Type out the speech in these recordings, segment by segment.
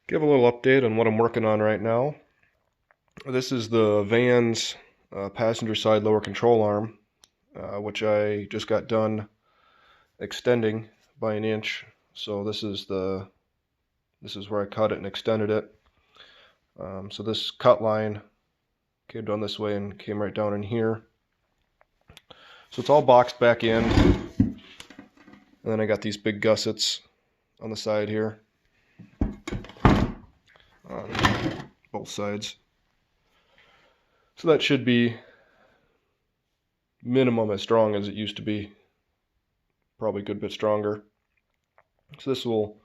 Give a little update on what I'm working on right now. This is the van's passenger side lower control arm, which I just got done extending by an inch. So this is where I cut it and extended it. So this cut line came down this way and came right down in here. So it's all boxed back in, and then I got these big gussets on the side here on both sides. So that should be minimum as strong as it used to be, probably a good bit stronger. So this will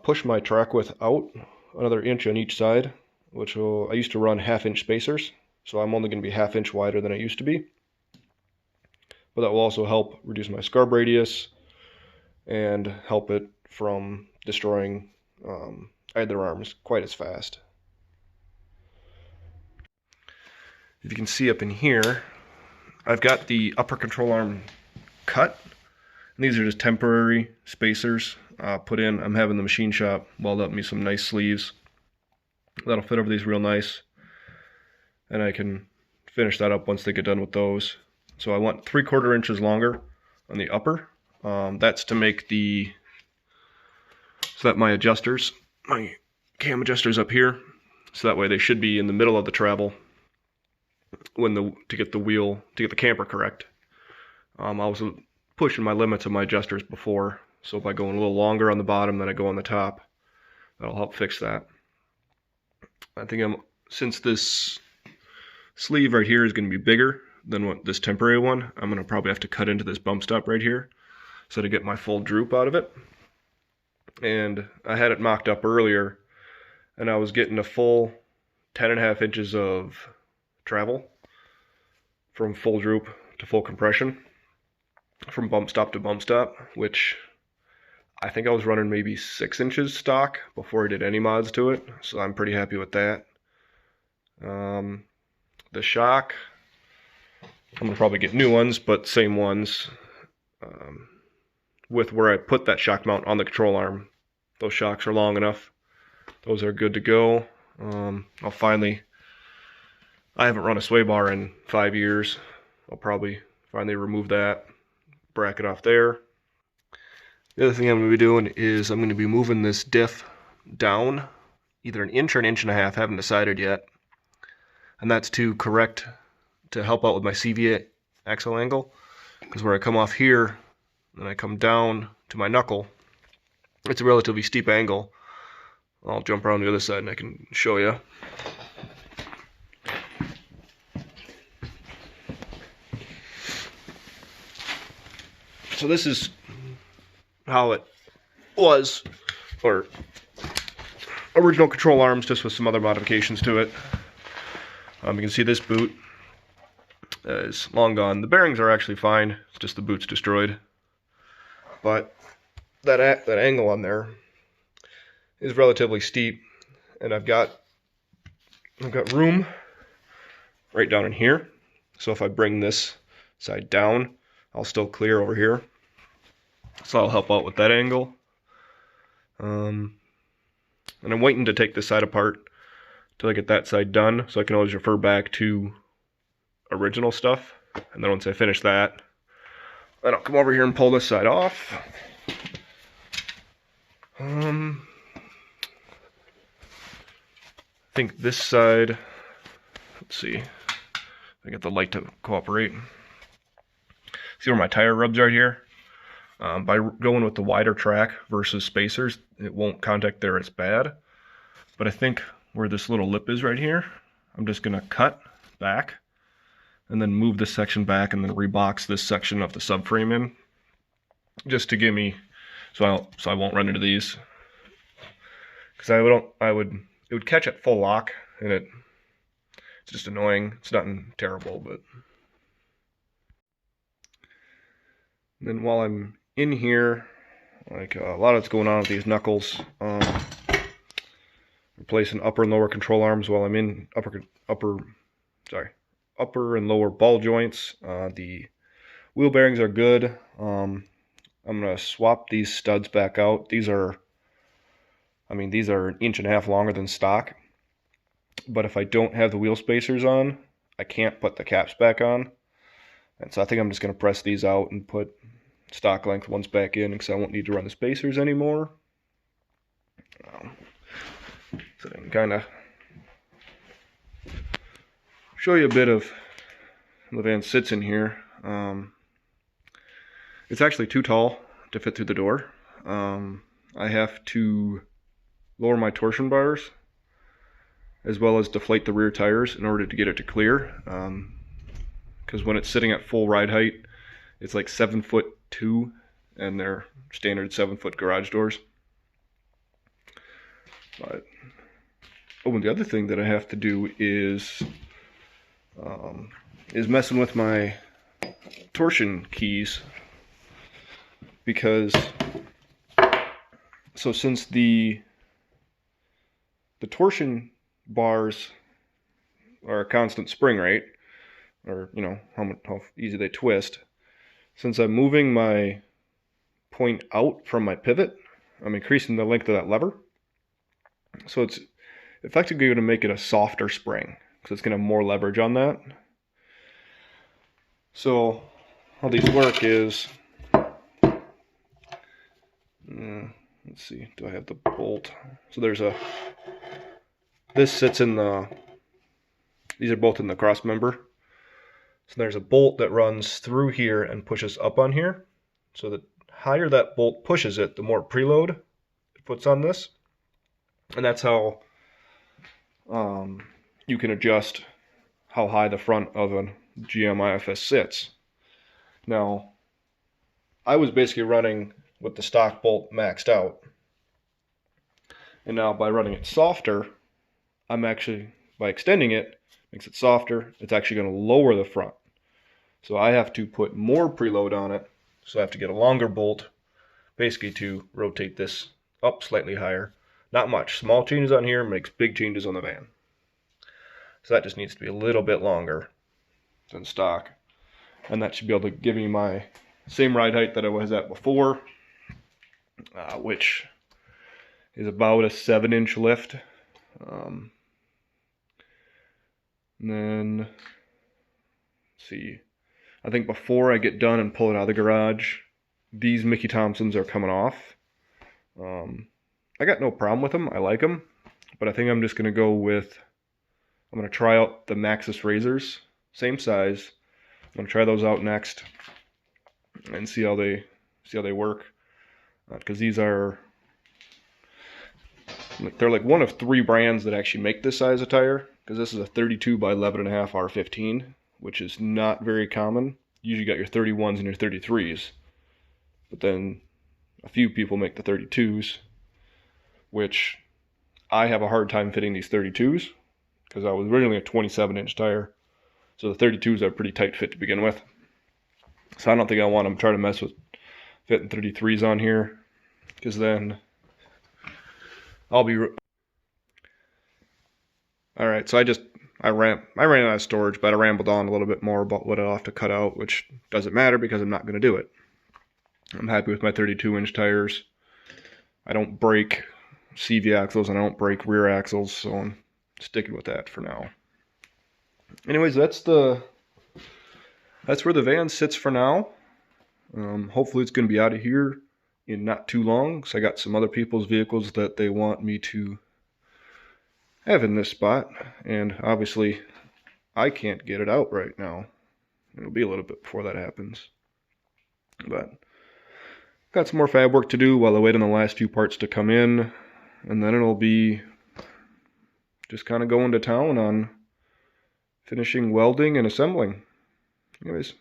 push my track width out another inch on each side, I used to run 1/2 inch spacers, so I'm only going to be 1/2 inch wider than I used to be. But that will also help reduce my scarb radius and help it from destroying either arms quite as fast. If you can see up in here, I've got the upper control arm cut. And these are just temporary spacers put in. I'm having the machine shop weld up me some nice sleeves. That'll fit over these real nice. And I can finish that up once they get done with those. So I want 3/4 inches longer on the upper. That's to make so that my cam adjusters up here, so that way they should be in the middle of the travel to get the camper correct. I was pushing my limits of my adjusters before, so by going a little longer on the bottom than I go on the top, that'll help fix that. I think since this sleeve right here is going to be bigger than what this temporary one, I'm going to probably have to cut into this bump stop right here so to get my full droop out of it. And I had it mocked up earlier, and I was getting a full 10.5 inches of travel from full droop to full compression, from bump stop to bump stop, which I think I was running maybe 6 inches stock before I did any mods to it, so I'm pretty happy with that. The shock, I'm going to probably get new ones, but same ones. With where I put that shock mount on the control arm, those shocks are long enough. Those are good to go. I haven't run a sway bar in 5 years. I'll probably finally remove that bracket off there. The other thing I'm going to be doing is I'm going to be moving this diff down either an inch or an inch and a half, haven't decided yet. And that's to help out with my CV axle angle, because where I come off here and I come down to my knuckle, it's a relatively steep angle. I'll jump around the other side and I can show you. So this is how it was, or original control arms, just with some other modifications to it. You can see this boot is long gone. The bearings are actually fine, it's just the boot's destroyed. But that angle on there is relatively steep, and I've got room right down in here. So if I bring this side down, I'll still clear over here. So I'll help out with that angle. And I'm waiting to take this side apart till I get that side done, so I can always refer back to original stuff. And then once I finish that, then I'll come over here and pull this side off. I think this side, let's see if I get the light to cooperate. See where my tire rubs right here? By going with the wider track versus spacers, it won't contact there as bad. But I think where this little lip is right here, I'm just going to cut back and then move this section back and then rebox this section of the subframe in, just to give me, so I won't run into these. Because it would catch at full lock, and it's just annoying. It's nothing terrible, but. And then while I'm in here, like a lot of what's going on with these knuckles, replacing upper and lower control arms while I'm in upper and lower ball joints. The wheel bearings are good. I'm gonna swap these studs back out. These are I mean, these are 1.5 inches longer than stock, but if I don't have the wheel spacers on, I can't put the caps back on. And so I think I'm just going to press these out and put stock length ones back in because I won't need to run the spacers anymore. So I can kind of show you a bit of the van sits in here. It's actually too tall to fit through the door. I have to lower my torsion bars as well as deflate the rear tires in order to get it to clear. Because when it's sitting at full ride height, it's like 7'2", and they're standard 7-foot garage doors. But and the other thing that I have to do is messing with my torsion keys, because since the torsion bars are a constant spring rate, or how easy they twist, since I'm moving my point out from my pivot, I'm increasing the length of that lever. So it's effectively going to make it a softer spring, because it's going to have more leverage on that. So how these work is, let's see, do I have the bolt? So this sits in these are both in the cross member. So there's a bolt that runs through here and pushes up on here. So the higher that bolt pushes it, the more preload it puts on this. And that's how you can adjust how high the front of a GM IFS sits. Now, I was basically running with the stock bolt maxed out. And now by running it softer, I'm actually, by extending it, makes it softer, it's actually going to lower the front. So I have to put more preload on it. So I have to get a longer bolt, basically to rotate this up slightly higher. Not much. Small changes on here makes big changes on the van. So that just needs to be a little bit longer than stock. And that should be able to give me my same ride height that I was at before, which is about a 7-inch lift. And then, let's see, I think before I get done and pull it out of the garage, these Mickey Thompsons are coming off. I got no problem with them. I like them. But I think I'm just going to go with, I'm going to try out the Maxxis razors, same size. I'm going to try those out next and see how they work. Because these are, they're like one of 3 brands that actually make this size of tire. Because this is a 32 by 11.5 R15, which is not very common. Usually you got your 31s and your 33s. But then a few people make the 32s, which I have a hard time fitting these 32s because I was originally a 27-inch tire. So the 32s are a pretty tight fit to begin with. So I don't think I want to try to mess with fitting 33s on here, because then I'll be... Alright, so I ran out of storage, but I rambled on a little bit more about what I'll have to cut out, which doesn't matter because I'm not going to do it. I'm happy with my 32-inch tires. I don't break CV axles and I don't break rear axles, so I'm sticking with that for now. Anyways, that's where the van sits for now. Hopefully it's going to be out of here in not too long, because I got some other people's vehicles that they want me to have in this spot, and obviously I can't get it out right now. It'll be a little bit before that happens. But got some more fab work to do while I wait on the last few parts to come in, and then it'll be just kind of going to town on finishing welding and assembling. Anyways,